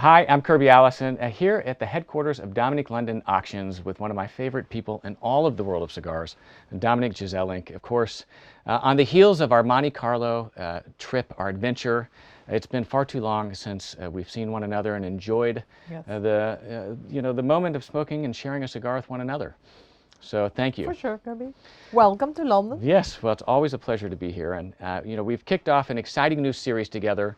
Hi, I'm Kirby Allison, here at the headquarters of Dominique London Auctions with one of my favorite people in all of the world of cigars, Dominique Gyselinck. Of course, on the heels of our Monte Carlo trip, our adventure, it's been far too long since we've seen one another and enjoyed the moment of smoking and sharing a cigar with one another. So thank you. For sure, Kirby. Welcome to London. Yes, well, it's always a pleasure to be here. And, we've kicked off an exciting new series together,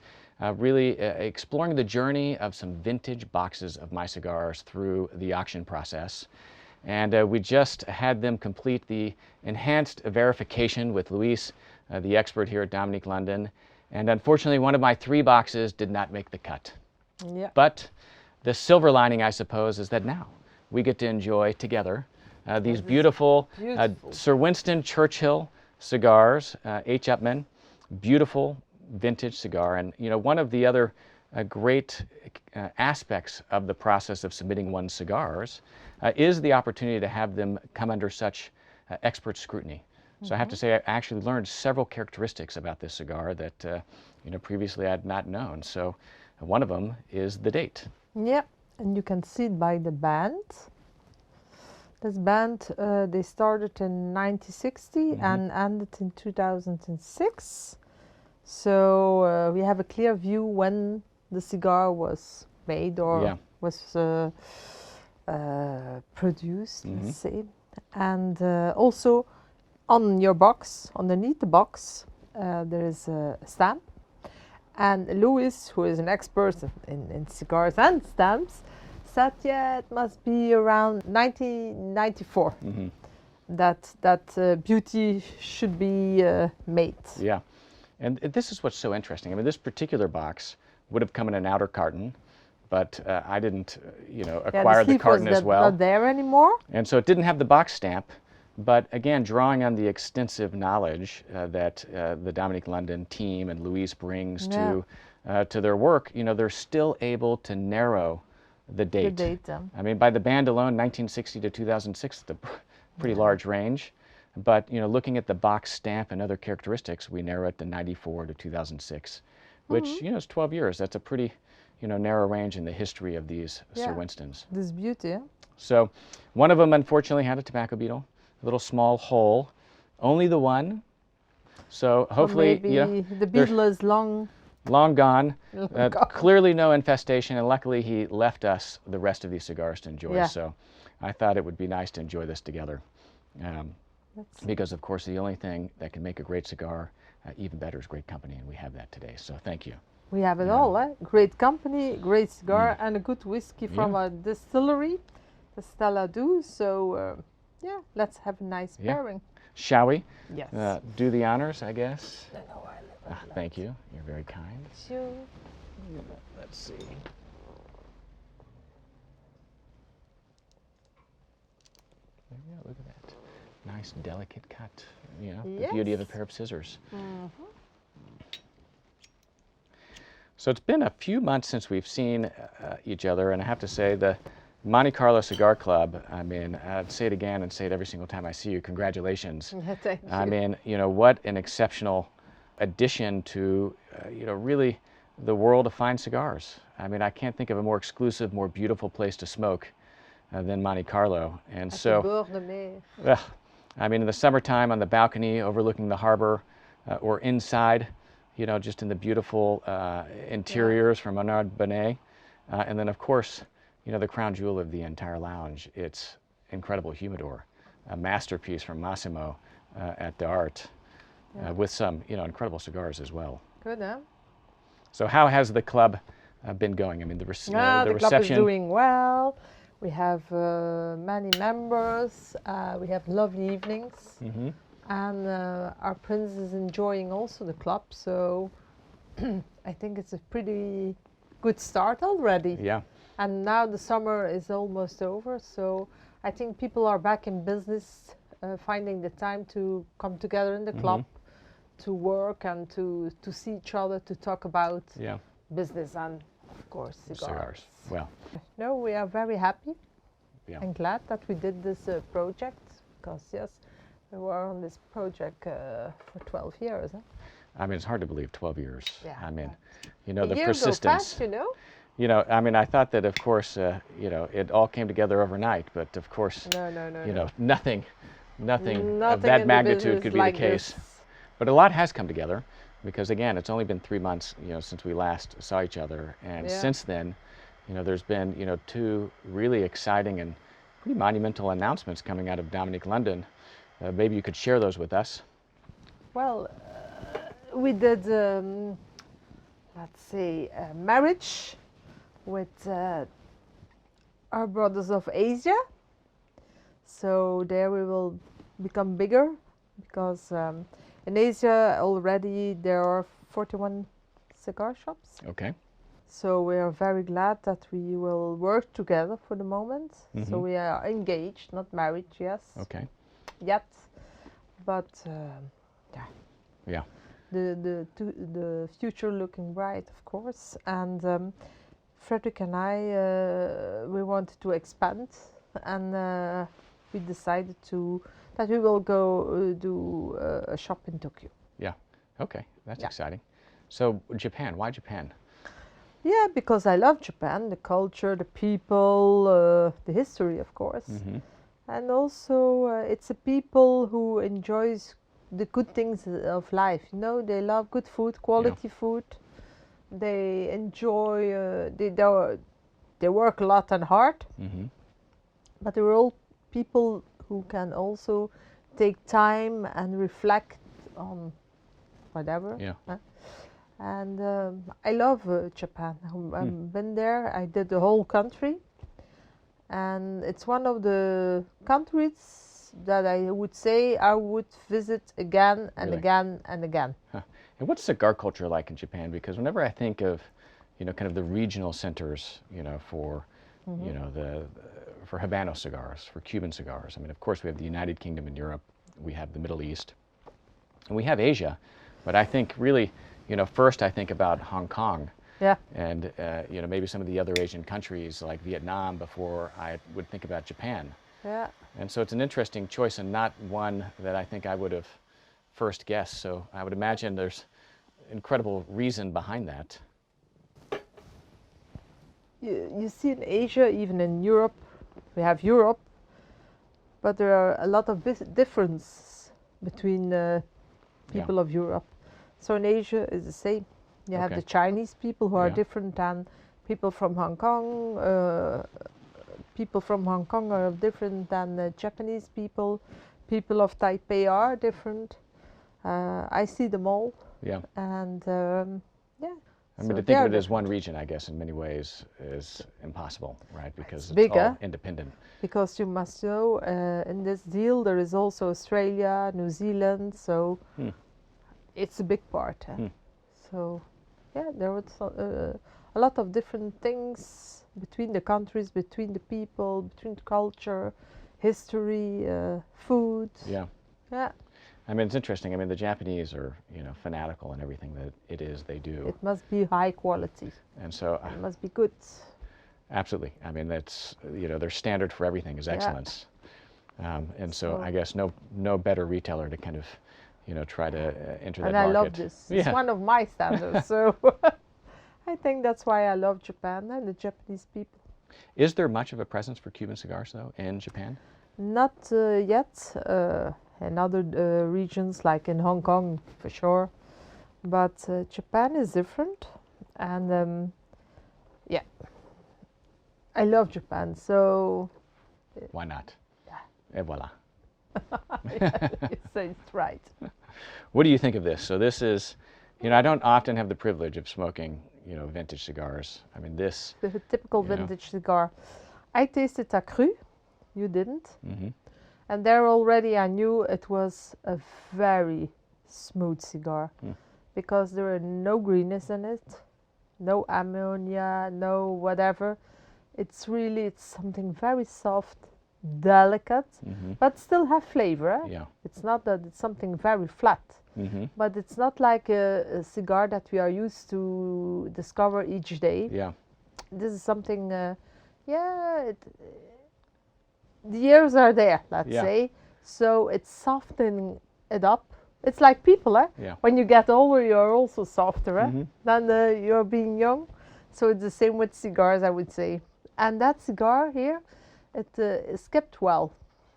really exploring the journey of some vintage boxes of my cigars through the auction process. And we just had them complete the enhanced verification with Luis, the expert here at Dominique London. And unfortunately, one of my 3 boxes did not make the cut. Yeah. But the silver lining, I suppose, is that now we get to enjoy together these beautiful Sir Winston Churchill cigars, H. Upmann, beautiful vintage cigar. And one of the other great aspects of the process of submitting one's cigars is the opportunity to have them come under such expert scrutiny. So I have to say I actually learned several characteristics about this cigar that previously I had not known. So one of them is the date. Yeah, and you can see it by the band. This band, they started in 1960 and ended in 2006. So we have a clear view when the cigar was made or was produced, let's say. And also on your box, underneath the box, there is a stamp. And Louis, who is an expert in cigars and stamps, said, yeah, it must be around 1994 that beauty should be made. Yeah, and this is what's so interesting. I mean, this particular box would have come in an outer carton, but I didn't, acquire the carton as well. Not there anymore. And so it didn't have the box stamp. But again, drawing on the extensive knowledge that the Dominique London team and Louise brings to their work, they're still able to narrow the date. I mean, by the band alone, 1960 to 2006, it's a pretty large range. But looking at the box stamp and other characteristics, we narrow it to 94 to 2006, which is 12 years. That's a pretty narrow range in the history of these Sir Winstons. This beauty. Yeah? So one of them unfortunately had a tobacco beetle. Little small hole, only the one. So hopefully, the beetle is long gone. Clearly no infestation, and luckily he left us the rest of these cigars to enjoy. Yeah. So I thought it would be nice to enjoy this together, because of course the only thing that can make a great cigar even better is great company, and we have that today. So thank you. We have it all, eh? Great company, great cigar, and a good whiskey from a distillery, the Stella Do. So. Yeah, let's have a nice pairing. Shall we? Yes. Do the honors, I guess. No, thank you. You're very kind. Sure. Let's see. There you go. Look at that. Nice, delicate cut. The beauty of a pair of scissors. So it's been a few months since we've seen each other, and I have to say the Monte Carlo Cigar Club, I mean, I'd say it again and say it every single time I see you. Congratulations. Thank you. I mean, what an exceptional addition to, really the world of fine cigars. I mean, I can't think of a more exclusive, more beautiful place to smoke than Monte Carlo. And so, I mean, in the summertime on the balcony overlooking the harbor or inside, just in the beautiful interiors from Menard Bonnet. And then, of course, the crown jewel of the entire lounge, it's incredible humidor, a masterpiece from Massimo at the Art, with some, incredible cigars as well. Good, huh? So how has the club been going? I mean, the reception. The club is doing well. We have many members. We have lovely evenings. And our prince is enjoying also the club. So I think it's a pretty good start already. Yeah. And now the summer is almost over, so I think people are back in business, finding the time to come together in the club, to work and to see each other, to talk about business and, of course, cigars. Well. No, we are very happy and glad that we did this project, because, yes, we were on this project for 12 years. Huh? I mean, it's hard to believe 12 years. Yeah. I mean, the year persistence. Go fast, You know, I mean, I thought that, of course, you know, it all came together overnight, but of course, you know, nothing of Nothing that in the magnitude business could be the like case. this. But a lot has come together because, again, it's only been 3 months, you know, since we last saw each other. And Yeah. since then, you know, there's been, you know, 2 really exciting and pretty monumental announcements coming out of Dominique London. Maybe you could share those with us. Well, we did, let's say, a marriage with our brothers of Asia. So there we will become bigger because in Asia already there are 41 cigar shops. Okay. So we are very glad that we will work together for the moment. So we are engaged, not married, yes, Okay. yet, but Yeah. the future looking bright, of course. And Frederick and I, we wanted to expand, and we decided that we will go do a shop in Tokyo. Yeah. Okay. That's Yeah. exciting. So Japan, why Japan? Yeah, because I love Japan, the culture, the people, the history, of course. And also it's a people who enjoys the good things of life. You know, they love good food, quality food. They enjoy, they work a lot and hard. But they're all people who can also take time and reflect on whatever. Yeah. And I love Japan. I've been there. I did the whole country. And it's one of the countries that I would say I would visit again and Really? again and again. Huh. And what's cigar culture like in Japan? Because whenever I think of, you know, kind of the regional centers, you know, for, you know, for Habano cigars, for Cuban cigars. I mean, of course, we have the United Kingdom and Europe. We have the Middle East. And we have Asia. But I think really, you know, first I think about Hong Kong. Yeah. And, you know, maybe some of the other Asian countries like Vietnam before I would think about Japan. Yeah. And so it's an interesting choice and not one that I think I would have first guessed. So I would imagine there's incredible reason behind that. You see in Asia, even in Europe, we have Europe, but there are a lot of differences between people of Europe. So in Asia is the same. You have the Chinese people who are different than people from Hong Kong. People from Hong Kong are different than the Japanese people. People of Taipei are different. I see them all. Yeah. And yeah. I mean, to think of it as one region, I guess, in many ways is impossible, right? Because it's all independent. Because you must know, in this deal, there is also Australia, New Zealand, so it's a big part. So, yeah, there was a lot of different things between the countries, between the people, between the culture, history, food. Yeah. Yeah. I mean, it's interesting. I mean, the Japanese are, you know, fanatical in everything that it is they do. It must be high quality. And so it must be good. Absolutely. I mean, that's, you know, their standard for everything is excellence. And so I guess no better retailer to kind of, you know, try to enter that market. And I love this. It's one of my standards. So I think that's why I love Japan and the Japanese people. Is there much of a presence for Cuban cigars, though, in Japan? Not yet. In other regions, like in Hong Kong, for sure. But Japan is different. And yeah, I love Japan, so... Why not? Yeah. Et voila. You say it's right. What do you think of this? So this is, you know, I don't often have the privilege of smoking, you know, vintage cigars. I mean, this... The typical vintage cigar. I tasted a cru. You didn't. And there already I knew it was a very smooth cigar. Because there are no greenness in it, no ammonia, no whatever. It's something very soft, delicate, but still have flavor. Yeah. It's not that it's something very flat, but it's not like a cigar that we are used to discover each day. Yeah. This is something, the years are there, let's say, so it's softening it up. It's like people, Yeah. When you get older, you're also softer than you're being young. So it's the same with cigars, I would say. And that cigar here, it is kept well.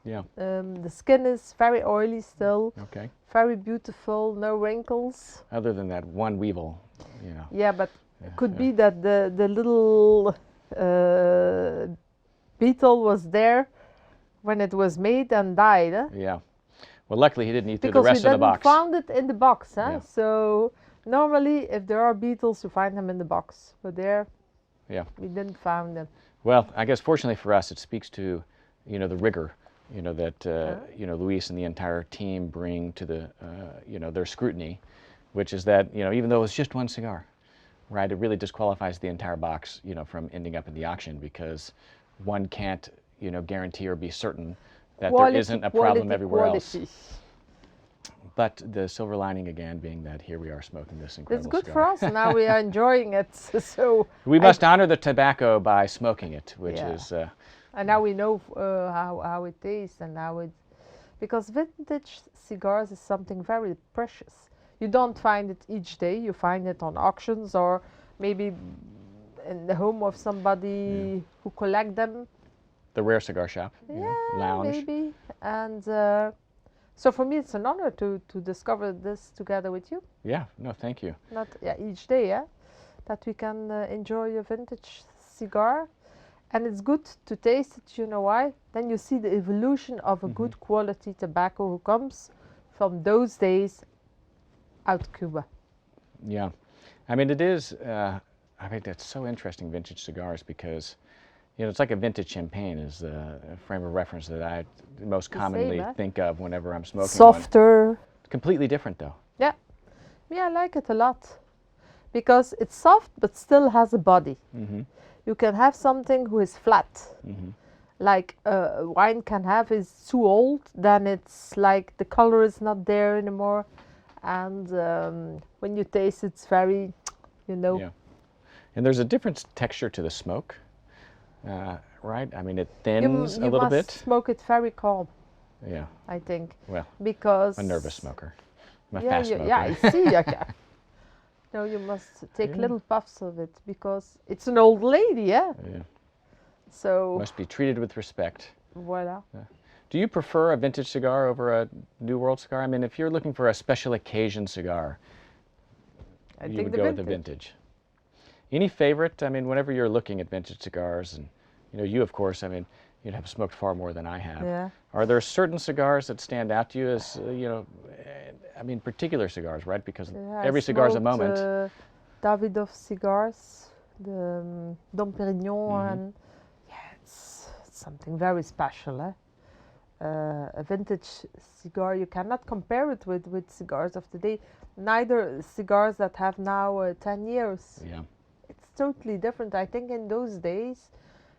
Yeah. The skin is very oily still, Okay. very beautiful, no wrinkles. Other than that one weevil, you know. Yeah, but it could be that the little beetle was there when it was made and died. Yeah. Well, luckily he didn't eat through the Because we rest of the didn't box. found it in the box, huh? Yeah. So normally, if there are beetles, you find them in the box. But there, Yeah. we didn't find them. Well, I guess fortunately for us, it speaks to, you know, the rigor, you know, that you know, Luis and the entire team bring to the, you know, their scrutiny, which is that, you know, even though it's just one cigar, right, it really disqualifies the entire box, you know, from ending up in the auction because one can't, you know, guarantee or be certain that there isn't a problem everywhere else. But the silver lining again being that here we are smoking this incredible It's good cigar. for us. Now we are enjoying it. So We must honor the tobacco by smoking it, which Yeah. is, and now we know how it tastes and how it, because vintage cigars is something very precious. You don't find it each day. You find it on auctions or maybe in the home of somebody who collect them. the rare cigar shop, you know, lounge. Maybe. And so for me, it's an honor to discover this together with you. Yeah, no, thank you. Not each day, that we can enjoy a vintage cigar. And it's good to taste it, you know why? Then you see the evolution of a good quality tobacco who comes from those days out Cuba. Yeah, I mean, it is, I think that's so interesting, vintage cigars, because, you know, it's like a vintage champagne is the frame of reference that I most commonly think of whenever I'm smoking Softer. one. Completely different, though. Yeah. Yeah, I like it a lot. Because it's soft, but still has a body. You can have something who is flat. Like wine can have is too old, then it's like the color is not there anymore. And when you taste it's very, you know. Yeah. And there's a different texture to the smoke, right? I mean, it thins a little bit. You must smoke it very calm. Yeah. I think. Well, because I'm a nervous smoker. I'm a fast smoker. Yeah, I see. No, you must take little puffs of it because it's an old lady, yeah? Yeah. So. Must be treated with respect. Voila. Yeah. Do you prefer a vintage cigar over a New World cigar? I mean, if you're looking for a special occasion cigar, you would go with the vintage. Any favorite? I mean, whenever you're looking at vintage cigars, and you know, you of course, I mean, you have smoked far more than I have. Yeah. Are there certain cigars that stand out to you as, you know, I mean, particular cigars, right? Because every cigar is a moment. Davidoff cigars, the Dom Perignon, and yeah, it's something very special. A vintage cigar, you cannot compare it with cigars of today. Neither cigars that have now 10 years. Yeah. It's totally different. I think in those days,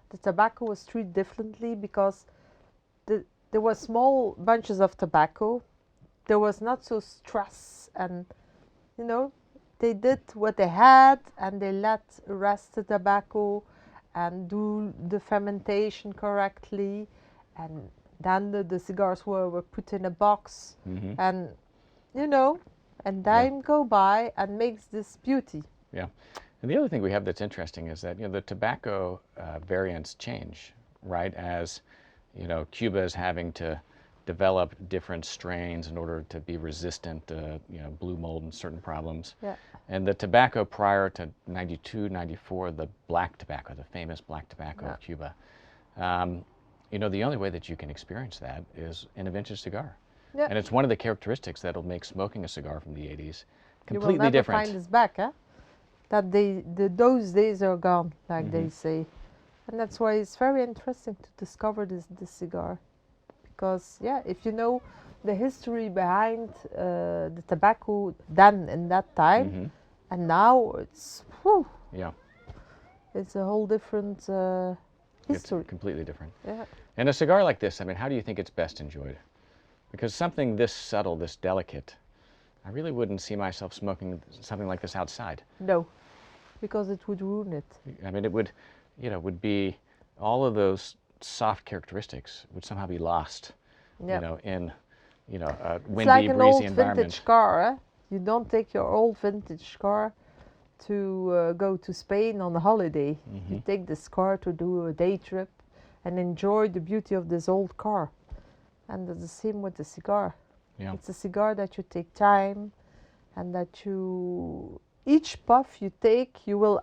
the tobacco was treated differently because there were small bunches of tobacco. There was not so stress, and you know, they did what they had, and they let rest the tobacco and do the fermentation correctly, and then the cigars were put in a box, and you know, and time go by and makes this beauty. Yeah. And the other thing we have that's interesting is that, you know, the tobacco variants change, right? As, you know, Cuba is having to develop different strains in order to be resistant to, you know, blue mold and certain problems. Yeah. And the tobacco prior to 92, 94, the black tobacco, the famous black tobacco of Cuba, you know, the only way that you can experience that is in a vintage cigar. Yeah. And it's one of the characteristics that'll make smoking a cigar from the 80s completely you will never different. find this back, that those days are gone, like they say. And that's why it's very interesting to discover this cigar. Because, yeah, if you know the history behind the tobacco then in that time, and now it's, whew, it's a whole different history. It's completely different. Yeah. And a cigar like this, I mean, how do you think it's best enjoyed? Because something this subtle, this delicate, I really wouldn't see myself smoking something like this outside. No, because it would ruin it. I mean, it would, you know, would be, all of those soft characteristics would somehow be lost, you know, in, you know, a windy, it's like an breezy old environment. vintage car, You don't take your old vintage car to go to Spain on a holiday. You take this car to do a day trip and enjoy the beauty of this old car. And it's the same with the cigar. Yeah. It's a cigar that you take time, and that you, each puff you take, you will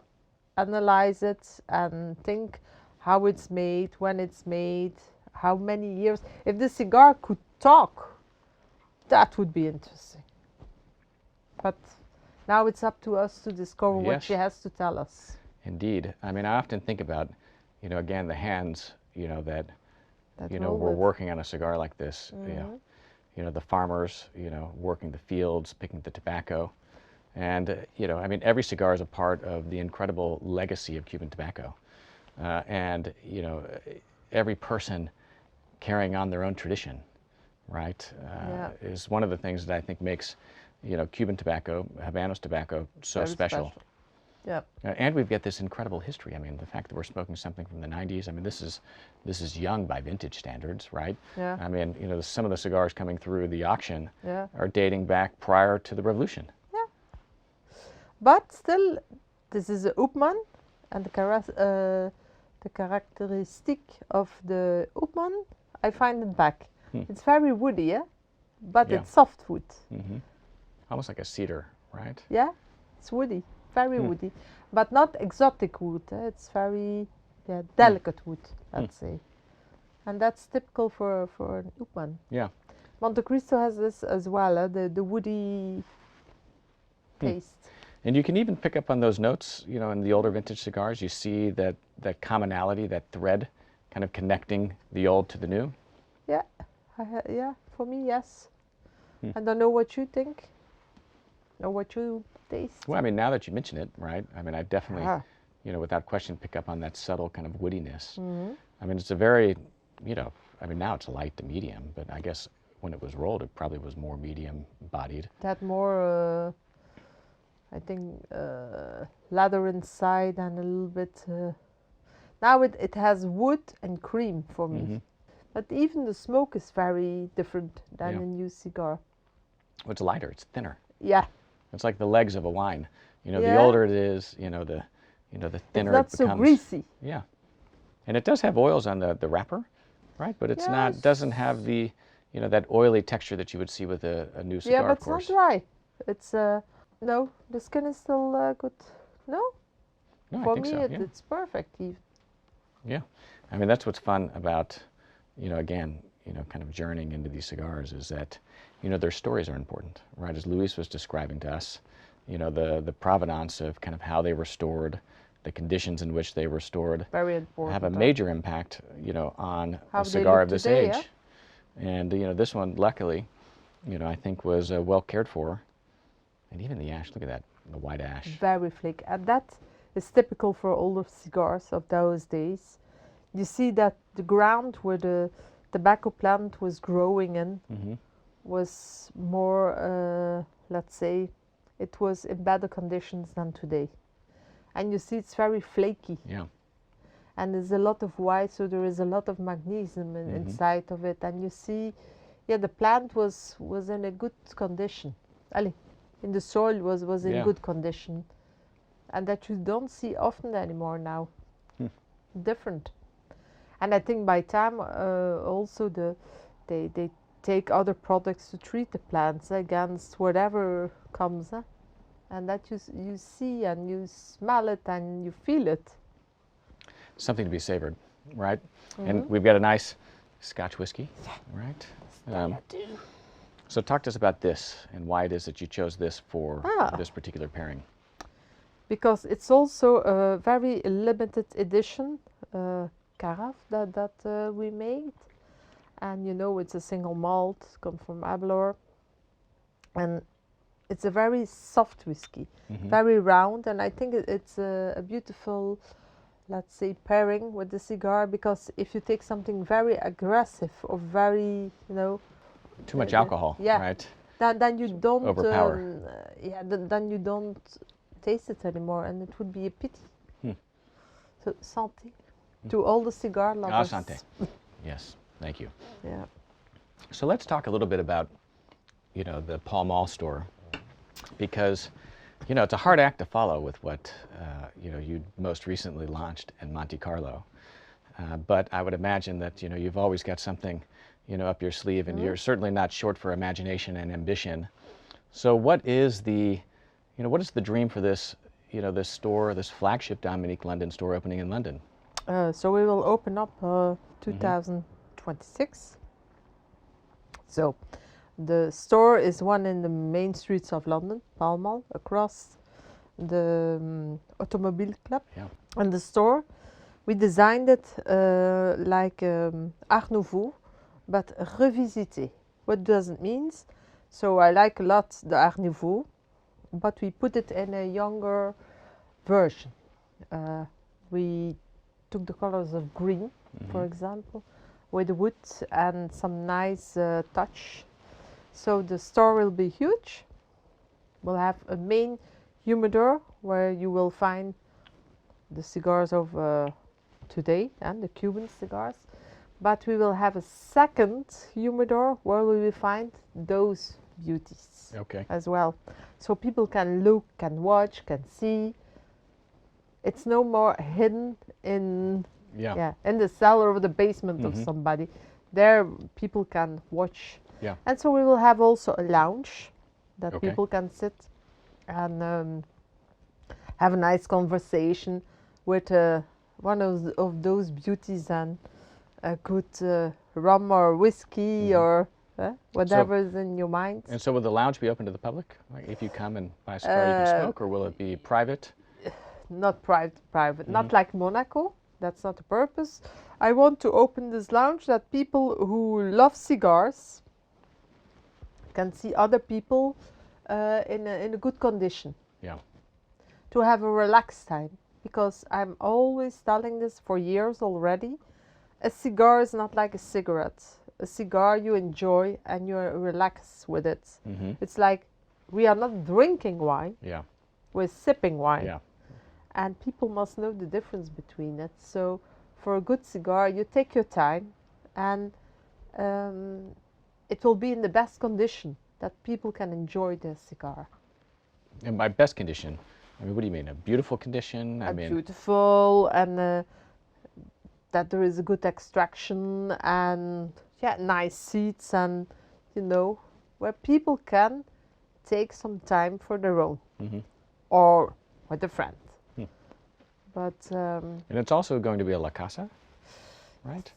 analyze it and think how it's made, when it's made, how many years. If the cigar could talk, that would be interesting. But now it's up to us to discover what Yes. she has to tell us. Indeed. I mean, I often think about, again, the hands, that That we're roll with. working on a cigar like this. The farmers, working the fields, picking the tobacco. And, I mean, every cigar is a part of the incredible legacy of Cuban tobacco. And, every person carrying on their own tradition, right, is one of the things that I think makes, Cuban tobacco, Habanos tobacco, so Very special. Yeah. And we've got this incredible history. I mean, the fact that we're smoking something from the 90s, I mean, this is young by vintage standards, right? Yeah. I mean, some of the cigars coming through the auction Yeah. are dating back prior to the revolution. Yeah. But still, this is a Oopman, and the characteristic of the Oopman, I find it back. It's very woody, yeah? But Yeah. it's soft wood. Almost like a cedar, right? Yeah, it's woody, very woody, but not exotic wood. It's very delicate wood, let's say, and that's typical for an Oopman. Yeah. Monte Cristo has this as well, the woody taste. And you can even pick up on those notes, in the older vintage cigars. You see that commonality, that thread, kind of connecting the old to the new. Yeah, yeah. For me, yes. I don't know what you think, or what you taste. Well, I mean, now that you mention it, right? I mean, I definitely, Ah. without question, pick up on that subtle kind of woodiness. I mean, it's a very, I mean, now it's light to medium, but I guess when it was rolled, it probably was more medium-bodied. That more, I think, leather inside and a little bit. Now it has wood and cream for me. But even the smoke is very different than Yeah. a new cigar. Well, it's lighter, it's thinner. Yeah, It's like the legs of a wine. The Yeah. older it is, the thinner it's not it so becomes. greasy. Yeah. And it does have oils on the wrapper, right? But it's Yes. doesn't have the, that oily texture that you would see with a new cigar, Yeah, but of it's course. not dry. It's no, the skin is still good. No, No, I for think me so, yeah. it's perfect. Even. Yeah. I mean, that's what's fun about, again, kind of journeying into these cigars is that, their stories are important, right? As Luis was describing to us, the provenance of kind of how they were stored, the conditions in which they were stored, Very important. have a major impact, on How a they cigar look of this today, age. And, this one, luckily, I think was well cared for. And even the ash, look at that, the white ash. Very flaky, and that is typical for older cigars of those days. You see that the ground where the tobacco plant was growing in was more, let's say, it was in better conditions than today. And you see it's very flaky. Yeah. And there's a lot of white, so there is a lot of magnesium inside of it. And you see, the plant was in a good condition. Allez, in the soil was in Yeah. good condition. And that you don't see often anymore now. Different. And I think by time also they take other products to treat the plants against whatever comes. And that you see and you smell it and you feel it. Something to be savored, right? And we've got a nice Scotch whiskey, right? So talk to us about this and why it is that you chose this for this particular pairing. Because it's also a very limited edition carafe that we made. And it's a single malt, come from Ablor. And it's a very soft whiskey, very round. And I think it's a beautiful, let's say, pairing with the cigar. Because if you take something very aggressive or very, Too much alcohol, yeah. right? then you don't, Overpower. then you don't taste it anymore, and it would be a pity. So santé to all the cigar lovers. Ah, santé. Yes, thank you. Yeah. So let's talk a little bit about, the Pall Mall store, because You know, it's a hard act to follow with what, you know, you most recently launched in Monte Carlo. But I would imagine that, you know, you've always got something, you know, up your sleeve, and you're certainly not short for imagination and ambition. So what is the, you know, what is the dream for this, you know, this store, this flagship Dominique London store opening in London? So we will open up 2026. So the store is one in the main streets of London, Pall Mall, across the Automobile Club. Yeah. And the store, we designed it like Art Nouveau, but revisité. What does it mean? So I like a lot the Art Nouveau, but we put it in a younger version. We took the colors of green, for example, with wood and some nice touch. So the store will be huge. We'll have a main humidor where you will find the cigars of today and the Cuban cigars. But we will have a second humidor where we will find those beauties as well. So people can look, can watch, can see. It's no more hidden in in the cellar or the basement of somebody. There people can watch. Yeah. And so we will have also a lounge that people can sit and have a nice conversation with one of those beauties and a good rum or whiskey or whatever is in your mind. And so will the lounge be open to the public? Like if you come and buy a cigar, you can smoke, or will it be private? Not private, not like Monaco. That's not the purpose. I want to open this lounge that people who love cigars can see other people in a good condition. Yeah. To have a relaxed time. Because I'm always telling this for years already. A cigar is not like a cigarette. A cigar you enjoy and you relax with it. It's like we are not drinking wine. Yeah. We're sipping wine. Yeah. And people must know the difference between it. So for a good cigar, you take your time and it will be in the best condition that people can enjoy their cigar. And by best condition, I mean, what do you mean? A beautiful condition? I mean, beautiful, and that there is a good extraction and nice seats, and you know, where people can take some time for their own or with a friend. But and it's also going to be a La Casa, right?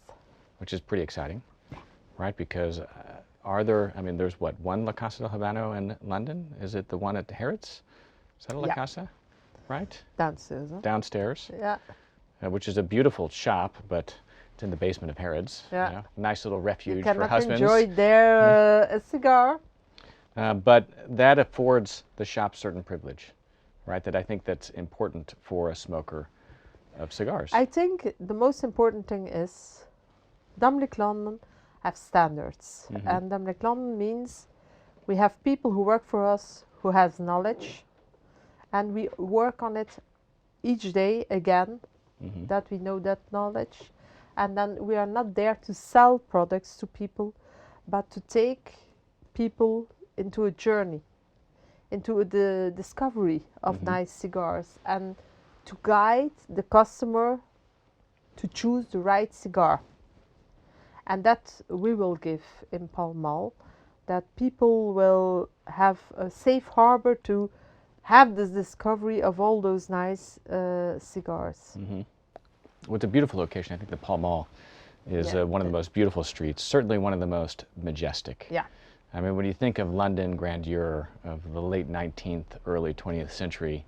Which is pretty exciting, right? Because are there, I mean, there's what, one La Casa del Habano in London? Is it the one at Harrods? Is that a La Casa? Right? Downstairs. Huh? Downstairs. Yeah. Which is a beautiful shop, but it's in the basement of Harrods. Yeah. You know? Nice little refuge you for husbands. Enjoy there a cigar. But that affords the shop certain privilege, right? That I think that's important for a smoker of cigars. I think the most important thing is Dominique London have standards. And Dominique London means we have people who work for us who has knowledge, and we work on it each day again, that we know that knowledge. And then we are not there to sell products to people, but to take people into a journey, into the discovery of nice cigars, and to guide the customer to choose the right cigar. And that we will give in Pall Mall, that people will have a safe harbor to have this discovery of all those nice cigars. Well, it's a beautiful location. I think the Pall Mall is one of the most beautiful streets, certainly one of the most majestic. Yeah. I mean, when you think of London grandeur of the late 19th, early 20th century,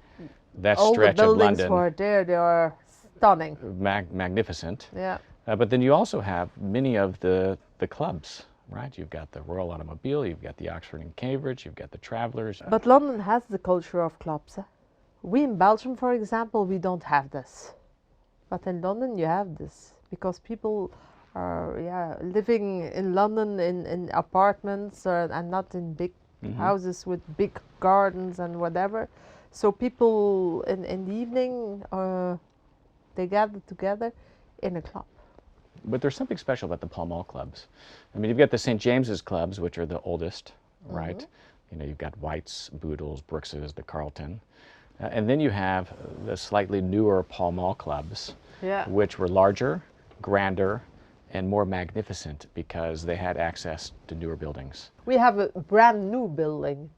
that all stretch the of buildings London, who are there, they are stunning. magnificent. Yeah. But then you also have many of the clubs, right? You've got the Royal Automobile, you've got the Oxford and Cambridge, you've got the Travelers. But London has the culture of clubs. We in Belgium, for example, we don't have this. But in London you have this, because people are living in London in apartments and not in big houses with big gardens and whatever. So people in the evening, they gather together in a club. But there's something special about the Pall Mall clubs. I mean, you've got the St. James's clubs, which are the oldest, right? You know, you've got Whites, Boodles, Brookses, the Carlton. And then you have the slightly newer Pall Mall clubs, Yeah. which were larger, grander, and more magnificent because they had access to newer buildings. We have a brand new building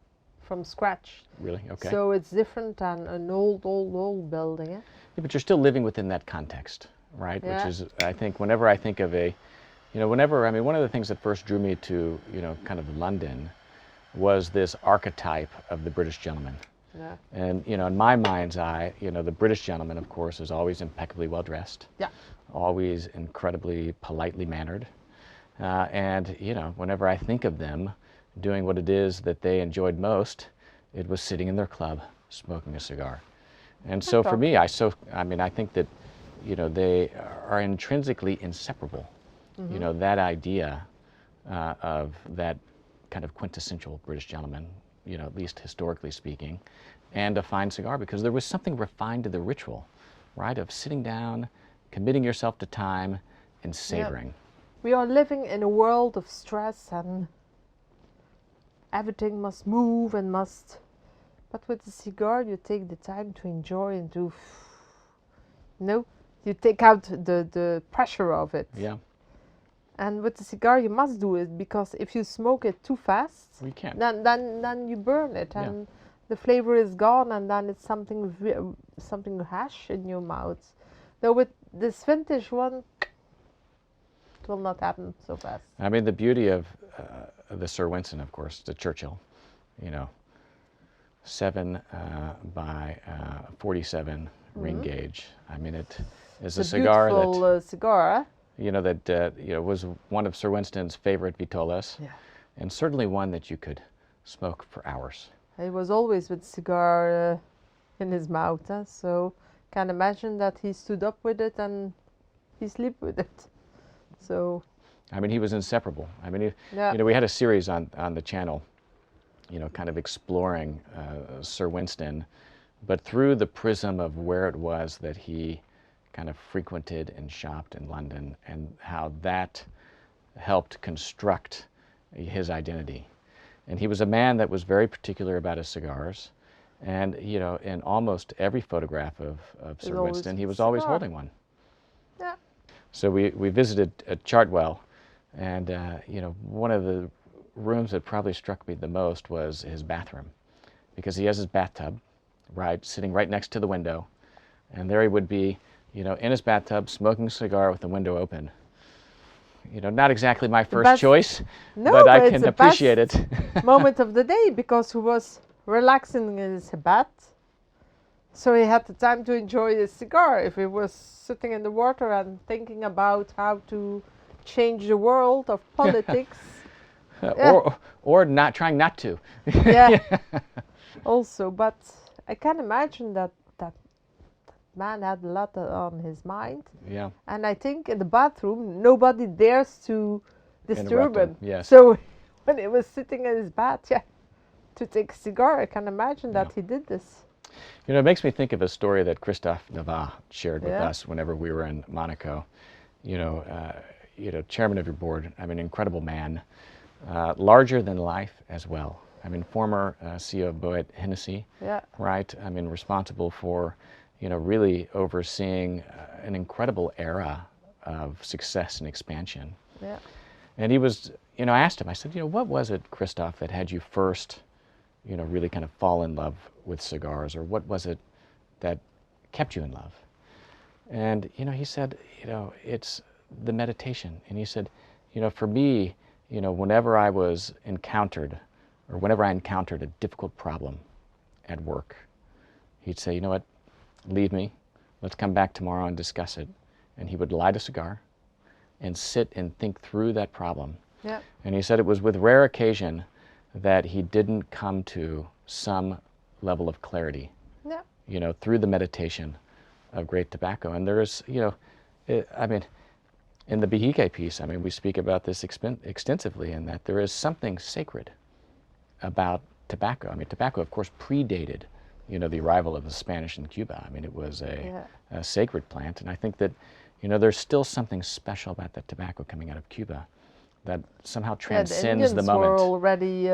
from scratch. Really? Okay. So it's different than an old building. Eh? Yeah, but you're still living within that context, right? Yeah. Which is, I think, whenever I think of a, you know, whenever, I mean, one of the things that first drew me to, you know, kind of London was this archetype of the British gentleman. Yeah. And, you know, in my mind's eye, you know, the British gentleman, of course, is always impeccably well dressed. Yeah. Always incredibly politely mannered. And, you know, whenever I think of them doing what it is that they enjoyed most, it was sitting in their club, smoking a cigar. And so for me, I think that, you know, they are intrinsically inseparable. You know, that idea of that kind of quintessential British gentleman, you know, at least historically speaking, and a fine cigar, because there was something refined to the ritual, right, of sitting down, committing yourself to time, and savoring. Yep. We are living in a world of stress and everything must move and must... But with the cigar, you take the time to enjoy and to... You know, you take out the pressure of it. Yeah. And with the cigar, you must do it, because if you smoke it too fast, We can't. then you burn it, Yeah. and the flavor is gone, and then it's something harsh in your mouth. Though with this vintage one, it will not happen so fast. I mean, the beauty of the Sir Winston, of course, the Churchill, you know, 7 by 47 ring gauge. I mean, it is a It's a cigar beautiful that, cigar, eh? you know, that you know, was one of Sir Winston's favorite vitolas, Yeah. and certainly one that you could smoke for hours. He was always with cigar in his mouth, eh? So can imagine that he stood up with it and he sleep with it. So I mean, he was inseparable. I mean, yeah. you know, we had a series on the channel, you know, kind of exploring Sir Winston, but through the prism of where it was that he kind of frequented and shopped in London, and how that helped construct his identity. And he was a man that was very particular about his cigars, and, you know, in almost every photograph of Sir Winston, he was always holding one. Yeah. So we visited Chartwell, and you know, one of the rooms that probably struck me the most was his bathroom, because he has his bathtub, right, sitting right next to the window, and there he would be, you know, in his bathtub, smoking a cigar with the window open. You know, not exactly my first choice, no, but I it's can the appreciate best it. moment of the day, because he was relaxing in his bath, so he had the time to enjoy his cigar. If he was sitting in the water and thinking about how to change the world of politics, yeah. or not trying not to. Yeah. Also, but I can imagine that man had a lot on his mind. Yeah. And I think in the bathroom, nobody dares to disturb him. Yes. So when he was sitting in his bath, yeah, to take a cigar, I can imagine that he did this. You know, it makes me think of a story that Christophe Navat shared with Yeah. us whenever we were in Monaco. You know, chairman of your board, I mean, incredible man, larger than life as well. I mean, former CEO of Moet Hennessy, Yeah. right? I mean, responsible for, you know, really overseeing an incredible era of success and expansion. Yeah. And he was, you know, I asked him, I said, you know, what was it, Christophe, that had you first, you know, really kind of fall in love with cigars, or what was it that kept you in love? And, you know, he said, you know, it's the meditation. And he said, you know, for me, you know, whenever I encountered a difficult problem at work, he'd say, you know what, leave me, let's come back tomorrow and discuss it. And he would light a cigar and sit and think through that problem. Yeah. And he said it was with rare occasion that he didn't come to some level of clarity, Yeah. you know, through the meditation of great tobacco. And there is, you know, I mean, in the Bihique piece, I mean, we speak about this extensively, in that there is something sacred about tobacco. I mean, tobacco, of course, predated, you know, the arrival of the Spanish in Cuba. I mean, it was a sacred plant, and I think that, you know, there's still something special about that tobacco coming out of Cuba that somehow transcends the the Indians moment. were already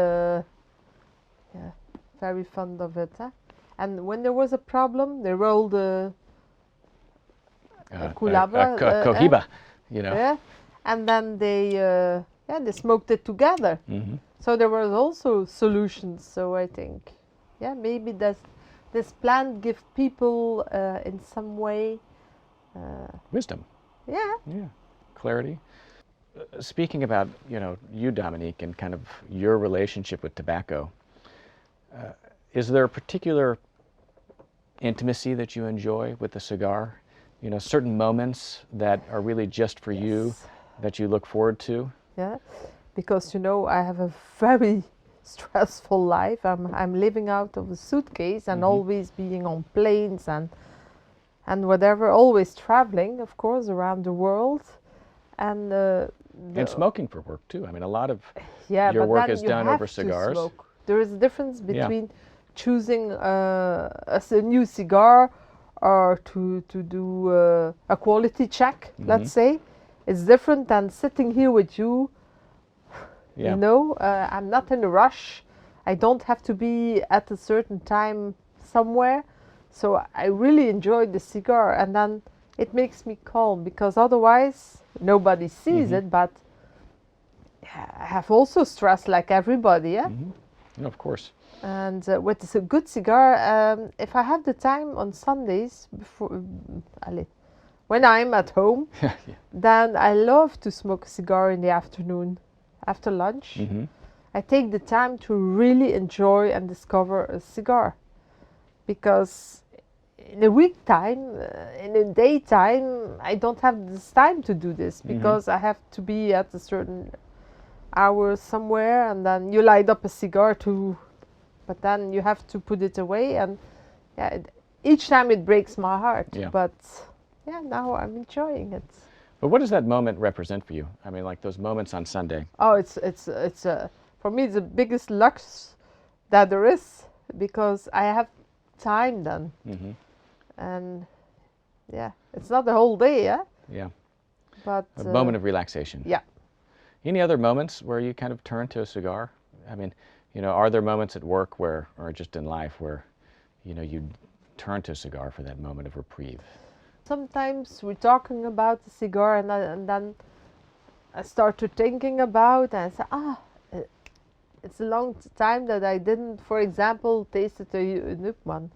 Yeah, very fond of it. Huh? And when there was a problem, they rolled a culebra, cohiba, you know. yeah, and then they smoked it together. Mm-hmm. So there was also solutions. So I think, yeah, maybe this plant gives people in some way Wisdom. yeah. Yeah, clarity. Speaking about, you, Dominique, and kind of your relationship with tobacco, is there a particular intimacy that you enjoy with the cigar? Certain moments that are really just for you Yes. that you look forward to? Yeah, because I have a very stressful life. I'm living out of a suitcase and always being on planes and whatever, always traveling, of course, around the world. And And smoking for work too. I mean, a lot of yeah, your but work then is you done have over to cigars. smoke. There is a difference Yeah. between choosing a new cigar or to do a quality check, let's say. It's different than sitting here with you. Yeah. I'm not in a rush. I don't have to be at a certain time somewhere. So I really enjoy the cigar, and then it makes me calm, because otherwise nobody sees it, but I have also stress like everybody, yeah? No, of course. And with a good cigar, if I have the time on Sundays, when I'm at home, Yeah. then I love to smoke a cigar in the afternoon, after lunch. I take the time to really enjoy and discover a cigar, because in the week time, in the daytime, I don't have this time to do this, because I have to be at a certain hour somewhere, and then you light up a cigar too, but then you have to put it away, and yeah, each time it breaks my heart. Yeah. But yeah, now I'm enjoying it. But what does that moment represent for you? I mean, like those moments on Sunday. Oh, it's for me, it's the biggest lux that there is, because I have time then. And yeah, it's not the whole day, yeah, Yeah. but A moment of relaxation. yeah. Any other moments where you kind of turn to a cigar? I mean, are there moments at work where, or just in life where, you turn to a cigar for that moment of reprieve? Sometimes we're talking about the cigar, and then I start to thinking about, and I say, it's a long time that I didn't, for example, taste a Noopman.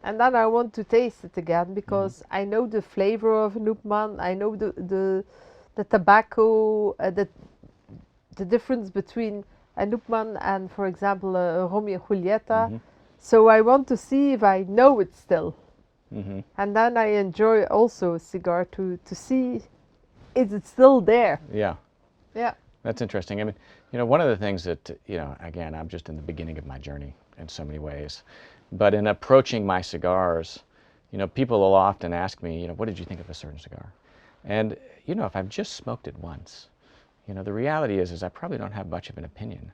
And then I want to taste it again, because I know the flavor of Noopman, I know the tobacco, the difference between a Noopman and, for example, a Romeo and Julieta. So I want to see if I know it still. And then I enjoy also a cigar to see, is it still there? Yeah. Yeah. That's interesting. I mean, one of the things that, again, I'm just in the beginning of my journey in so many ways. But in approaching my cigars, people will often ask me, what did you think of a certain cigar? And, if I've just smoked it once, the reality is I probably don't have much of an opinion,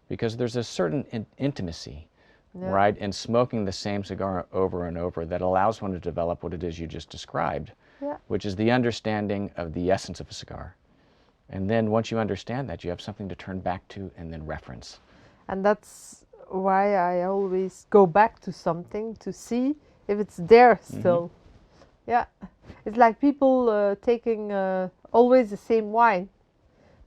because there's a certain intimacy, right, in smoking the same cigar over and over that allows one to develop what it is you just described, which is the understanding of the essence of a cigar. And then once you understand that, you have something to turn back to and then reference. And that's why I always go back to something to see if it's there still. Yeah, it's like people taking always the same wine,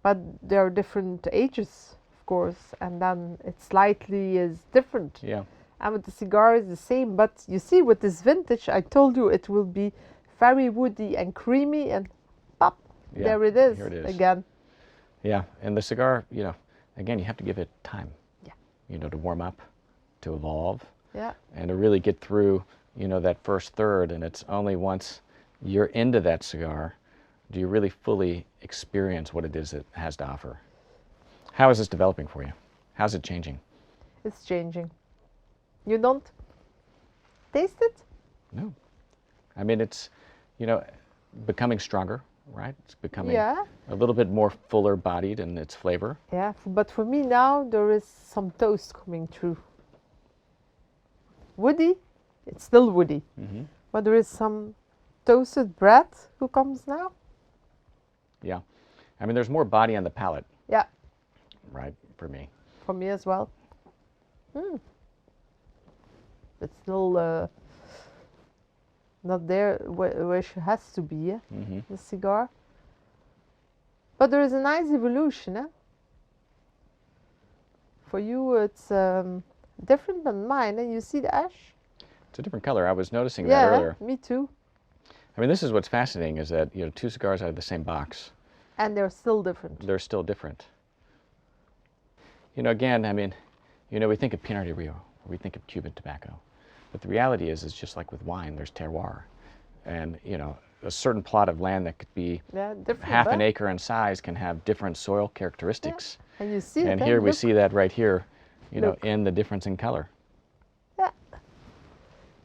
but there are different ages, of course, and then it slightly is different. Yeah. And with the cigar is the same, but you see, with this vintage, I told you it will be very woody and creamy, and pop, there it is, here it is again. Yeah, and the cigar, again, you have to give it time. Yeah. To warm up, to evolve, Yeah. and to really get through, that first third. And it's only once you're into that cigar do you really fully experience what it is it has to offer. How is this developing for you? How's it changing? It's changing. You don't taste it? No. I mean, it's, becoming stronger, right? It's becoming a little bit more fuller bodied in its flavor. Yeah, but for me now, there is some toast coming through. Woody, it's still woody, but there is some toasted bread who comes now. Yeah. I mean, there's more body on the palate. Yeah. Right, for me. For me as well. It's still not there where she has to be, the cigar. But there is a nice evolution. For you, it's different than mine. And you see the ash? It's a different color. I was noticing that earlier. Yeah, me too. I mean, this is what's fascinating, is that, you know, two cigars out of the same box. And they're still different. They're still different. You know, again, I mean, you know, we think of Pinar de Rio, or we think of Cuban tobacco. But the reality is just like with wine, there's terroir. And, you know, a certain plot of land that could be half an acre in size can have different soil characteristics. And you see and here we see that right here, you know, in the difference in color. Yeah.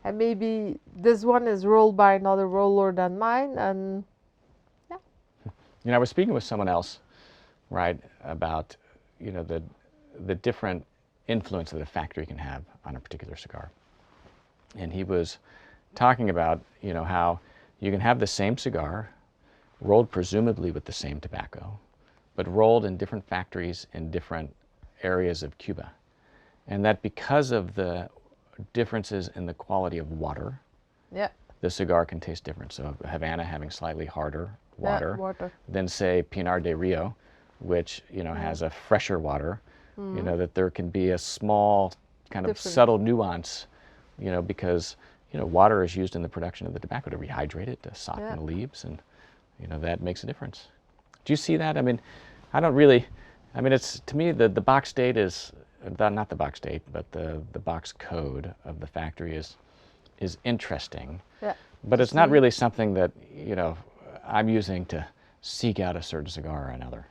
And maybe this one is rolled by another roller than mine, and yeah. You know, I was speaking with someone else, right, about, you know, the different influence that a factory can have on a particular cigar. And he was talking about, you know, how you can have the same cigar rolled presumably with the same tobacco, but rolled in different factories in different areas of Cuba. And that because of the differences in the quality of water, the cigar can taste different. So Havana having slightly harder water than, say, Pinar de Rio, which, you know, has a fresher water, you know, that there can be a small kind of subtle nuance, you know, because, you know, water is used in the production of the tobacco to rehydrate it, to soften the leaves, and, you know, that makes a difference. Do you see that? I mean, I don't really, I mean, it's, to me, the box date is, not the box date, but the box code of the factory is interesting. Yeah. But it's not really something that, you know, I'm using to seek out a certain cigar or another.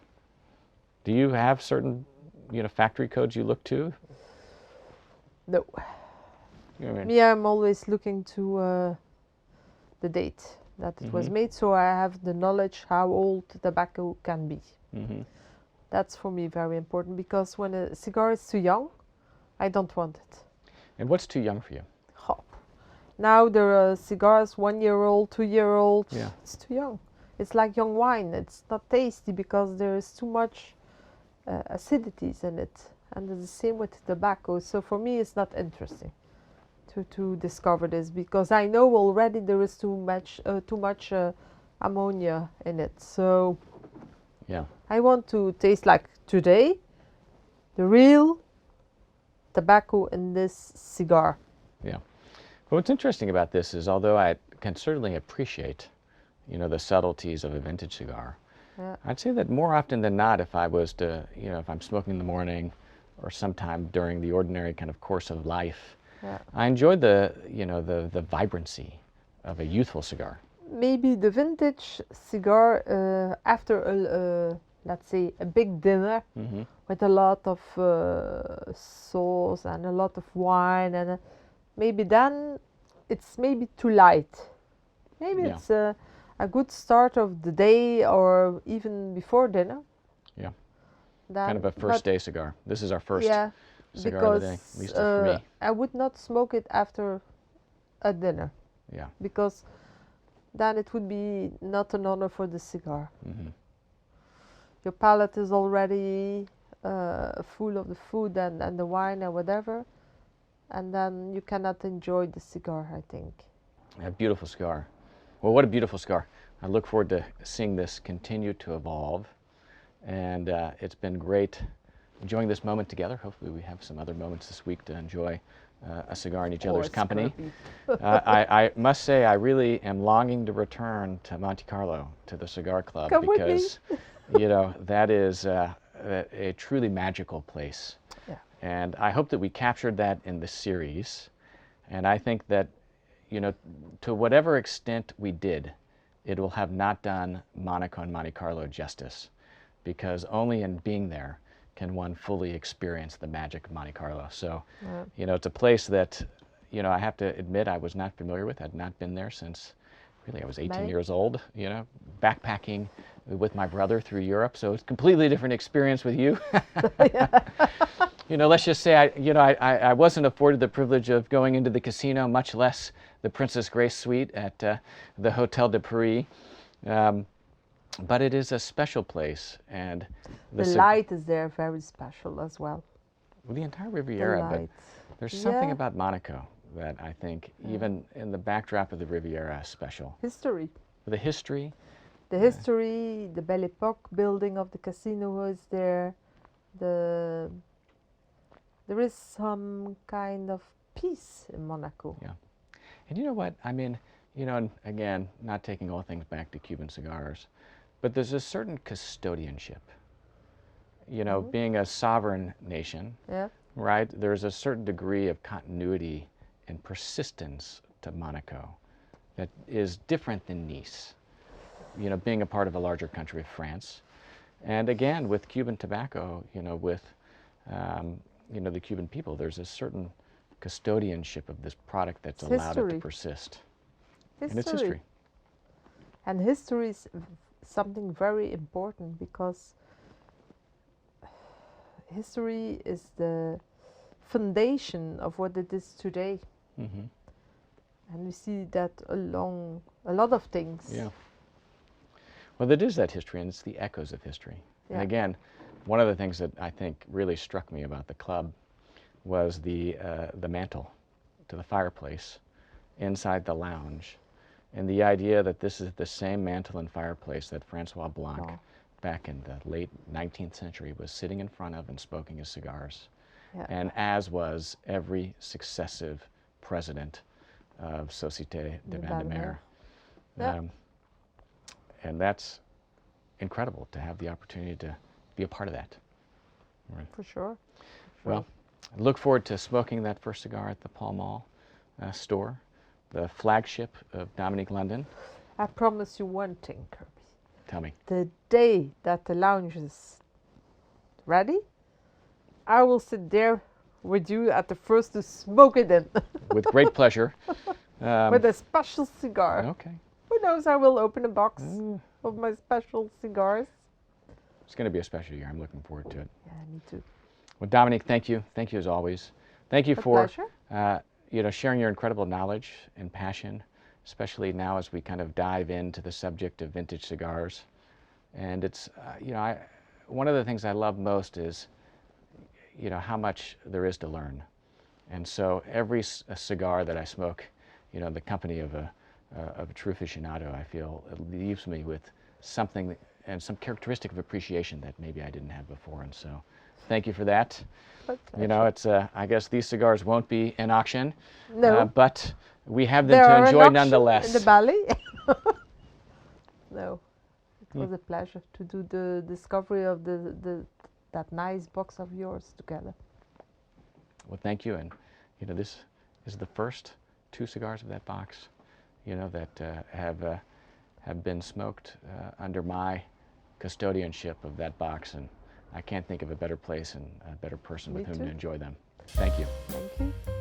Do you have certain, you know, factory codes you look to? No. You know what I mean? Me, I'm always looking to the date that it was made, so I have the knowledge how old tobacco can be. That's for me very important, because when a cigar is too young, I don't want it. And what's too young for you? Oh. Now there are cigars 1 year old, 2 year old. Yeah. It's too young. It's like young wine. It's not tasty because there is too much acidities in it. And it's the same with tobacco. So for me, it's not interesting to discover this, because I know already there is too much ammonia in it. So yeah, I want to taste like today, the real tobacco in this cigar. Yeah. Well, what's interesting about this is, although I can certainly appreciate, you know, the subtleties of a vintage cigar, I'd say that more often than not, if I was to, you know, if I'm smoking in the morning or sometime during the ordinary kind of course of life, I enjoy the, you know, the vibrancy of a youthful cigar. Maybe the vintage cigar after let's say a big dinner with a lot of sauce and a lot of wine, and maybe then it's maybe too light. Maybe it's a good start of the day, or even before dinner. Yeah. Kind of a first day cigar. This is our first cigar of the day, at least for me. I would not smoke it after a dinner. Yeah. Because then it would be not an honor for the cigar. Your palate is already full of the food and the wine and whatever, and then you cannot enjoy the cigar, I think. A beautiful cigar. Well, what a beautiful cigar. I look forward to seeing this continue to evolve, and it's been great enjoying this moment together. Hopefully we have some other moments this week to enjoy a cigar in each other's company. I must say, I really am longing to return to Monte Carlo, to the Cigar Club, because you know, that is a truly magical place. And I hope that we captured that in the series. And I think that, you know, to whatever extent we did, it will have not done Monaco and Monte Carlo justice, because only in being there can one fully experience the magic of Monte Carlo. So, you know, it's a place that, you know, I have to admit I was not familiar with. I'd not been there since, really, I was 18 years old, you know, backpacking with my brother through Europe. So it's a completely different experience with you. You know, let's just say, I wasn't afforded the privilege of going into the casino, much less the Princess Grace Suite at the Hotel de Paris. But it is a special place, and the light is there very special as well. the entire the Riviera, but light. there's something Yeah. about Monaco that I think, even in the backdrop of the Riviera, is special. History. The history, The history, the Belle Epoque building of the casino was there. There is some kind of peace in Monaco. yeah. And you know what? I mean, you know, and again, not taking all things back to Cuban cigars, but there's a certain custodianship. You know, being a sovereign nation, Yeah. right? There's a certain degree of continuity and persistence to Monaco that is different than Nice. You know, being a part of a larger country of France. And again, with Cuban tobacco, you know, with, you know, the Cuban people, there's a certain custodianship of this product that's It's allowed it history. to persist. History. And it's history. And history is something very important because history is the foundation of what it is today. Mm-hmm. And we see that along a lot of things. Yeah. Well, it is that history, and it's the echoes of history. And Yeah. again, one of the things that I think really struck me about the club was the mantle to the fireplace inside the lounge, and the idea that this is the same mantle and fireplace that Francois Blanc, Oh. back in the late 19th century, was sitting in front of and smoking his cigars, Yeah. and as was every successive president of Société de De Vin de Mer. Yeah. And that's incredible to have the opportunity to be a part of that. Right. For sure. Well, I look forward to smoking that first cigar at the Pall Mall store, the flagship of Dominique London. I promise you one thing, Kirby. Tell me. The day that the lounge is ready, I will sit there with you at the first to smoke it in. With great pleasure. With a special cigar. Okay. Who knows, I will open a box of my special cigars. It's going to be a special year. I'm looking forward to it. Yeah, me too. Well, Dominique, thank you. Thank you as always. Thank you A for pleasure. you know, sharing your incredible knowledge and passion, especially now as we kind of dive into the subject of vintage cigars. And it's, you know, one of the things I love most is, you know, how much there is to learn. And so every cigar that I smoke, you know, in the company of a true aficionado, I feel it leaves me with something and some characteristic of appreciation that maybe I didn't have before. And so thank you for that. You know, it's, I guess these cigars won't be in auction, No. but we have them There to are an enjoy auction nonetheless. in the valley. No, it was a pleasure to do the discovery of that nice box of yours together. Well, thank you. And, you know, this is the first 2 cigars of that box, you know, that have been smoked under my custodianship of that box. And I can't think of a better place and a better person Me with whom too. to enjoy them. Thank you. Thank you.